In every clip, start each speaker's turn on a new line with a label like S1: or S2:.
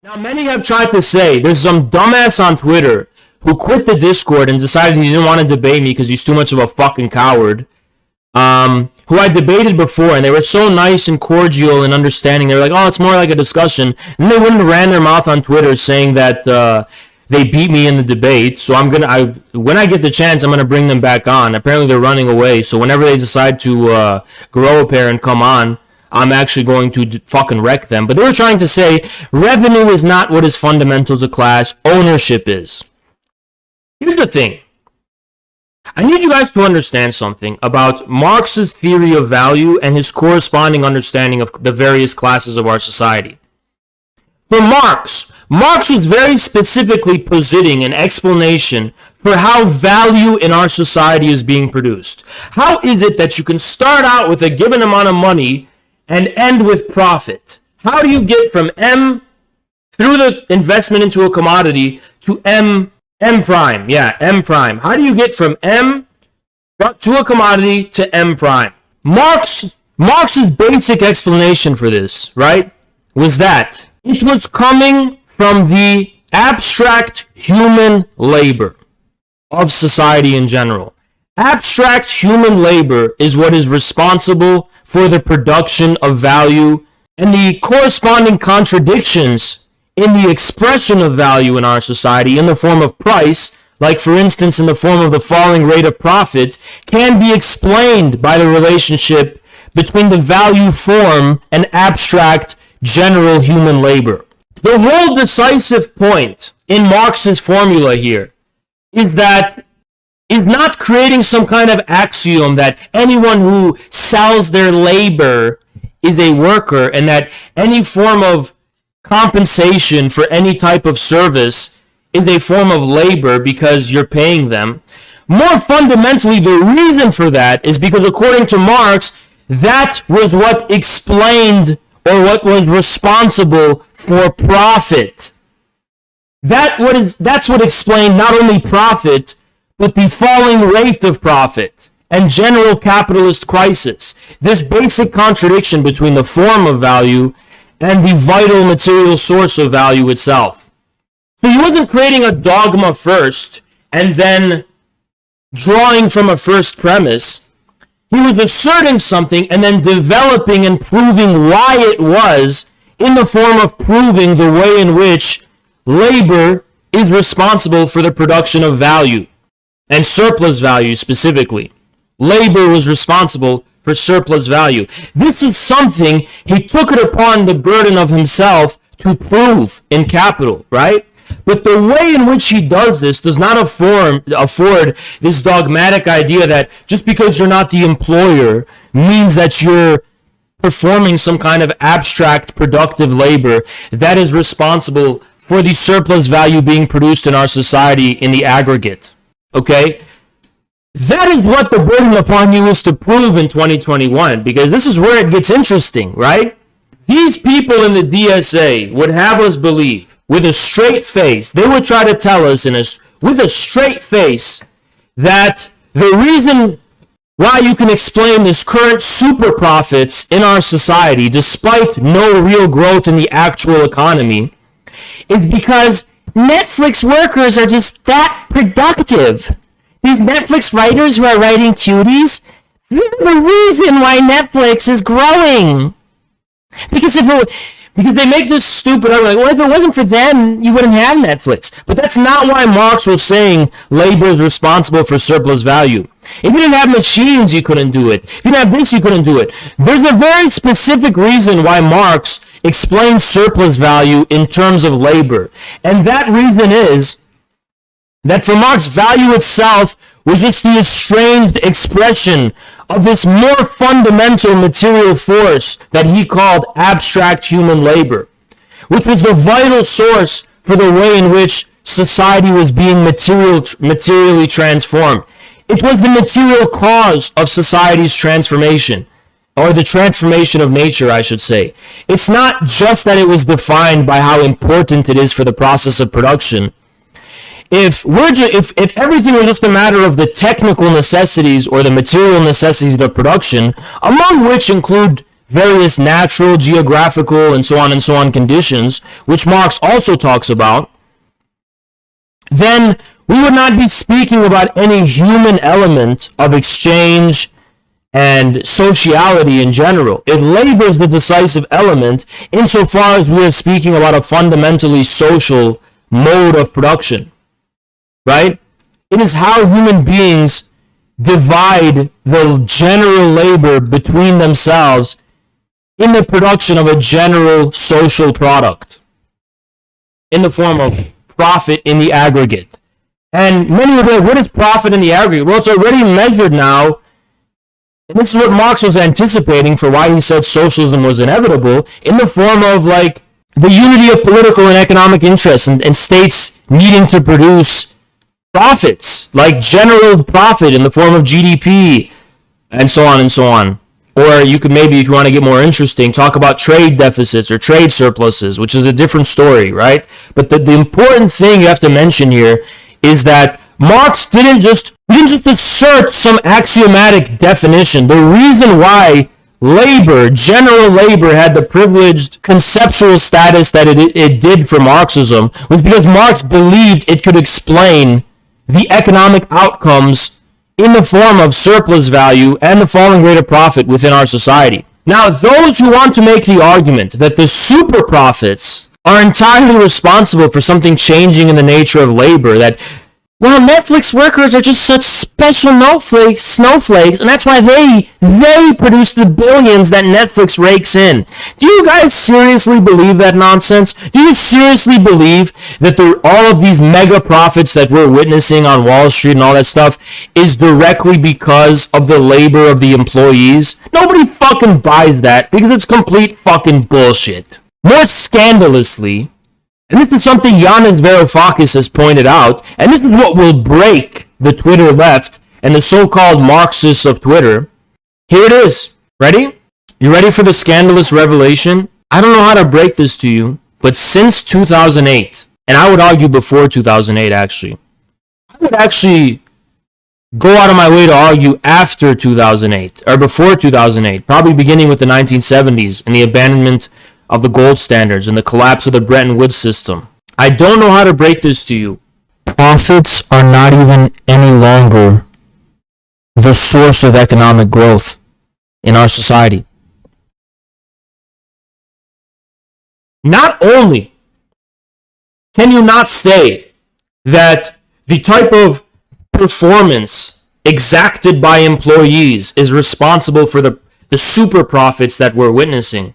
S1: Now, many have tried to say there's some dumbass on Twitter who quit the Discord and decided he didn't want to debate me because he's too much of a fucking coward. Who I debated before, and they were so nice and cordial and understanding. They were like, oh, it's more like a discussion. And they wouldn't ran their mouth on Twitter saying that they beat me in the debate. So when I get the chance, I'm gonna bring them back on. Apparently they're running away. So whenever they decide to grow a pair and come on, I'm actually going to fucking wreck them. But they were trying to say revenue is not what is fundamental to class. Ownership is. Here's the thing. I need you guys to understand something about Marx's theory of value and his corresponding understanding of the various classes of our society. For Marx was very specifically positing an explanation for how value in our society is being produced. How is it that you can start out with a given amount of money and end with profit? How do you get from M through the investment into a commodity to M prime? Yeah, M prime. How do you get from M to a commodity to M prime? Marx's basic explanation for this, right, was that it was coming from the abstract human labor of society in general. Abstract human labor is what is responsible for the production of value, and the corresponding contradictions in the expression of value in our society in the form of price, like for instance in the form of the falling rate of profit, can be explained by the relationship between the value form and abstract general human labor. The whole decisive point in Marx's formula here is not creating some kind of axiom that anyone who sells their labor is a worker and that any form of compensation for any type of service is a form of labor because you're paying them. More fundamentally, the reason for that is because according to Marx, that was what explained or what was responsible for profit. That's what explained not only profit, but the falling rate of profit and general capitalist crisis. This basic contradiction between the form of value and the vital material source of value itself. So he wasn't creating a dogma first and then drawing from a first premise. He was asserting something and then developing and proving why it was in the form of proving the way in which labor is responsible for the production of value and surplus value specifically. Labor was responsible for surplus value. This is something he took it upon the burden of himself to prove in Capital, right? But the way in which he does this does not afford this dogmatic idea that just because you're not the employer means that you're performing some kind of abstract productive labor that is responsible for the surplus value being produced in our society in the aggregate. Okay? That is what the burden upon you is to prove in 2021, because this is where it gets interesting, right? These people in the DSA would have us believe, with a straight face, they would try to tell us with a straight face that the reason why you can explain this current super profits in our society, despite no real growth in the actual economy, is because Netflix workers are just that productive. These Netflix writers who are writing cuties, they're the reason why Netflix is growing. Because they make this stupid argument, like, well, if it wasn't for them, you wouldn't have Netflix. But that's not why Marx was saying labor is responsible for surplus value. If you didn't have machines, you couldn't do it. If you didn't have this, you couldn't do it. There's a very specific reason why Marx explains surplus value in terms of labor. And that reason is that for Marx, value itself was just the estranged expression of this more fundamental material force that he called abstract human labor, which was the vital source for the way in which society was being materially transformed. It was the material cause of society's transformation, or the transformation of nature, I should say. It's not just that it was defined by how important it is for the process of production. If everything were just a matter of the technical necessities or the material necessities of production, among which include various natural, geographical, and so on conditions, which Marx also talks about, then we would not be speaking about any human element of exchange and sociality in general. If labor is the decisive element, insofar as we are speaking about a fundamentally social mode of production, right? It is how human beings divide the general labor between themselves in the production of a general social product in the form of profit in the aggregate. And many would say, what is profit in the aggregate? Well, it's already measured now. And this is what Marx was anticipating for why he said socialism was inevitable, in the form of like the unity of political and economic interests and states needing to produce profits, like general profit in the form of GDP and so on and so on. Or you could maybe, if you want to get more interesting, talk about trade deficits or trade surpluses, which is a different story, right? But the important thing you have to mention here is that Marx didn't just assert some axiomatic definition. The reason why labor, general labor, had the privileged conceptual status that it did for Marxism was because Marx believed it could explain the economic outcomes in the form of surplus value and the falling rate of profit within our society. Now, those who want to make the argument that the super profits are entirely responsible for something changing in the nature of labor, that well, Netflix workers are just such special snowflakes, and that's why they produce the billions that Netflix rakes in. Do you guys seriously believe that nonsense? Do you seriously believe that all of these mega profits that we're witnessing on Wall Street and all that stuff is directly because of the labor of the employees? Nobody fucking buys that because it's complete fucking bullshit. More scandalously, and this is something Yanis Varoufakis has pointed out, and this is what will break the Twitter left and the so-called Marxists of Twitter. Here it is. Ready? You ready for the scandalous revelation? I don't know how to break this to you, but since 2008, and I would argue before 2008 actually, I would actually go out of my way to argue after 2008, or before 2008, probably beginning with the 1970s and the abandonment of the gold standards and the collapse of the Bretton Woods system. I don't know how to break this to you. Profits are not even any longer the source of economic growth in our society. Not only can you not say that the type of performance exacted by employees is responsible for the super profits that we're witnessing,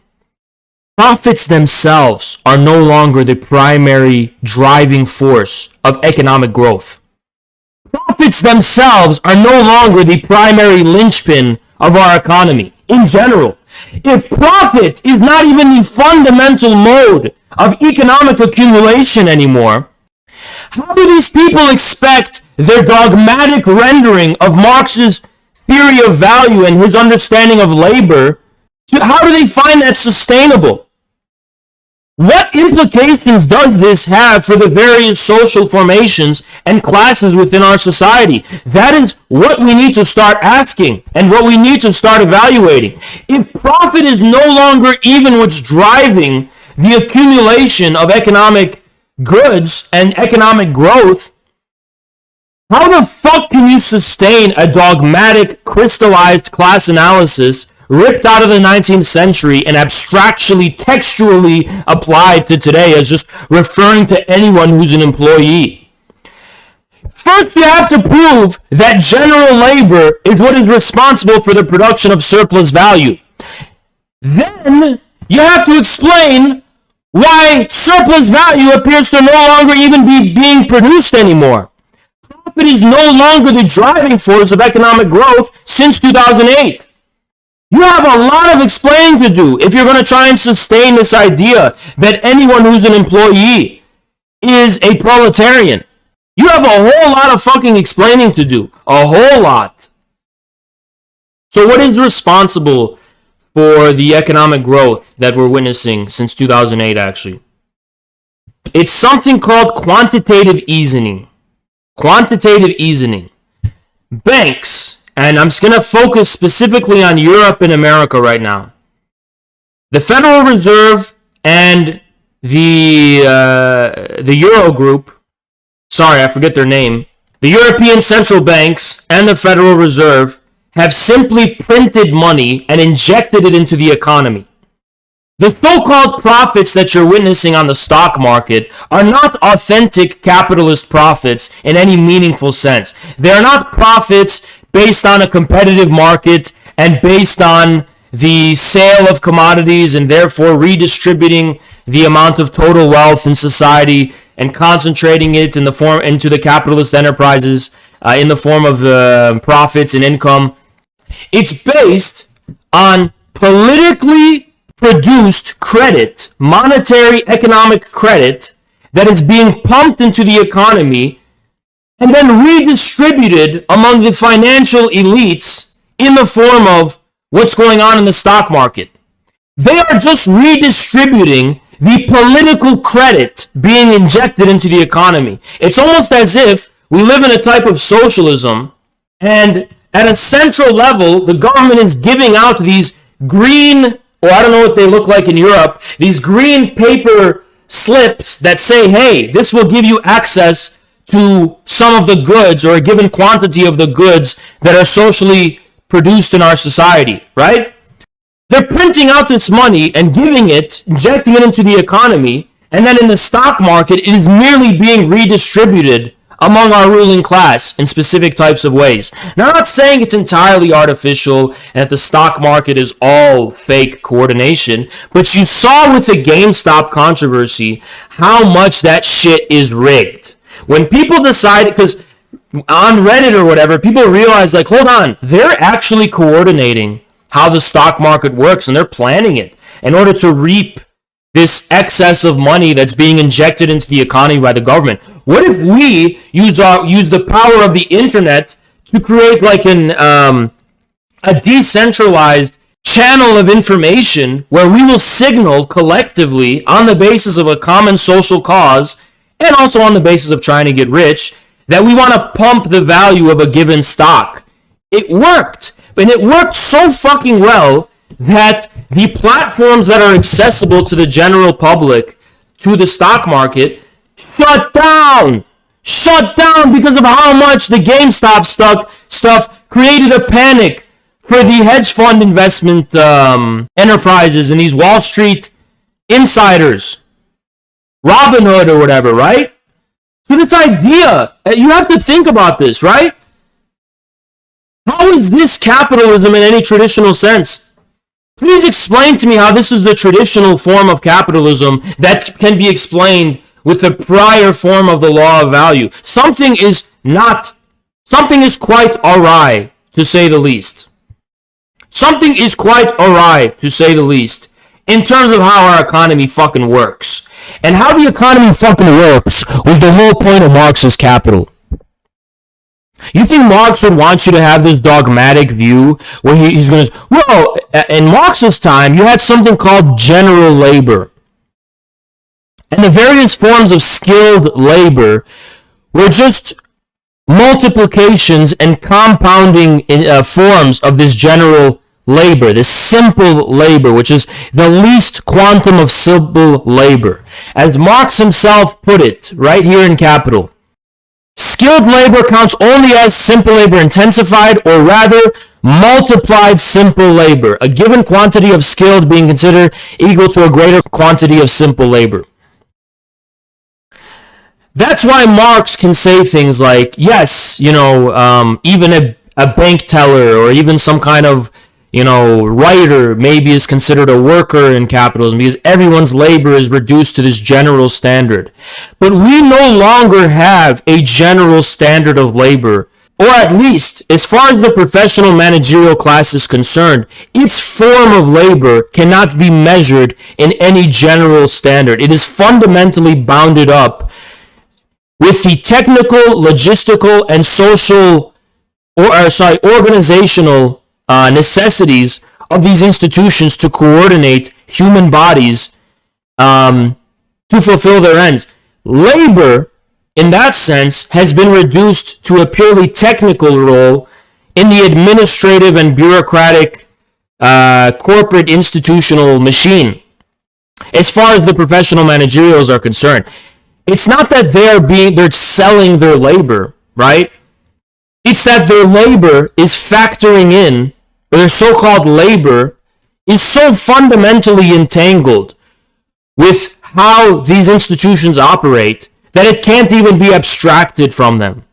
S1: profits themselves are no longer the primary driving force of economic growth. Profits themselves are no longer the primary linchpin of our economy in general. If profit is not even the fundamental mode of economic accumulation anymore, how do these people expect their dogmatic rendering of Marx's theory of value and his understanding of labor, how do they find that sustainable? What implications does this have for the various social formations and classes within our society? That is what we need to start asking and what we need to start evaluating. If profit is no longer even what's driving the accumulation of economic goods and economic growth, how the fuck can you sustain a dogmatic, crystallized class analysis ripped out of the 19th century and abstractly, textually applied to today as just referring to anyone who's an employee? First, you have to prove that general labor is what is responsible for the production of surplus value. Then, you have to explain why surplus value appears to no longer even be being produced anymore. Profit is no longer the driving force of economic growth since 2008. You have a lot of explaining to do if you're going to try and sustain this idea that anyone who's an employee is a proletarian. You have a whole lot of fucking explaining to do. A whole lot. So what is responsible for the economic growth that we're witnessing since 2008, actually? It's something called quantitative easing. Quantitative easing. Banks, and I'm just going to focus specifically on Europe and America right now. The Federal Reserve and the Euro group, sorry, I forget their name, the European central banks and the Federal Reserve have simply printed money and injected it into the economy. The so-called profits that you're witnessing on the stock market are not authentic capitalist profits in any meaningful sense. They are not profits based on a competitive market and based on the sale of commodities and therefore redistributing the amount of total wealth in society and concentrating it in the form into the capitalist enterprises in the form of profits and income. It's based on politically produced credit, monetary economic credit that is being pumped into the economy and then redistributed among the financial elites in the form of what's going on in the stock market. They are just redistributing the political credit being injected into the economy. It's almost as if we live in a type of socialism, and at a central level, the government is giving out these green, or I don't know what they look like in Europe, these green paper slips that say, hey, this will give you access to some of the goods or a given quantity of the goods that are socially produced in our society, right? They're printing out this money and giving it, injecting it into the economy, and then in the stock market, it is merely being redistributed among our ruling class in specific types of ways. Now, I'm not saying it's entirely artificial and that the stock market is all fake coordination, but you saw with the GameStop controversy how much that shit is rigged. When people decide, because on Reddit or whatever, people realize, like, hold on, they're actually coordinating how the stock market works, and they're planning it in order to reap this excess of money that's being injected into the economy by the government. What if we use the power of the internet to create like a decentralized channel of information where we will signal collectively on the basis of a common social cause and also on the basis of trying to get rich that we want to pump the value of a given stock? It worked, and it worked so fucking well that the platforms that are accessible to the general public, to the stock market, shut down because of how much the GameStop stuff created a panic for the hedge fund investment enterprises and these Wall Street insiders, Robinhood or whatever, right? So this idea, you have to think about this, right? How is this capitalism in any traditional sense? Please explain to me how this is the traditional form of capitalism that can be explained with the prior form of the law of value. Something is quite awry, to say the least. Something is quite awry, to say the least, in terms of how our economy fucking works. And how the economy fucking works was the whole point of Marx's Capital. You think Marx would want you to have this dogmatic view where he's going to... Well, in Marx's time, you had something called general labor. And the various forms of skilled labor were just multiplications and compounding forms of this general labor, this simple labor, which is the least quantum of simple labor. As Marx himself put it right here in Capital, skilled labor counts only as simple labor intensified, or rather multiplied simple labor, a given quantity of skilled being considered equal to a greater quantity of simple labor. That's why Marx can say things like, yes, even a bank teller or even some kind of, writer maybe is considered a worker in capitalism because everyone's labor is reduced to this general standard. But we no longer have a general standard of labor, or at least, as far as the professional managerial class is concerned, its form of labor cannot be measured in any general standard. It is fundamentally bounded up with the technical, logistical, and social, organizational necessities of these institutions to coordinate human bodies to fulfill their ends. Labor, in that sense, has been reduced to a purely technical role in the administrative and bureaucratic corporate institutional machine. As far as the professional managerials are concerned, it's not that they're selling their labor, right? It's that their labor is factoring in, or their so-called labor is so fundamentally entangled with how these institutions operate that it can't even be abstracted from them.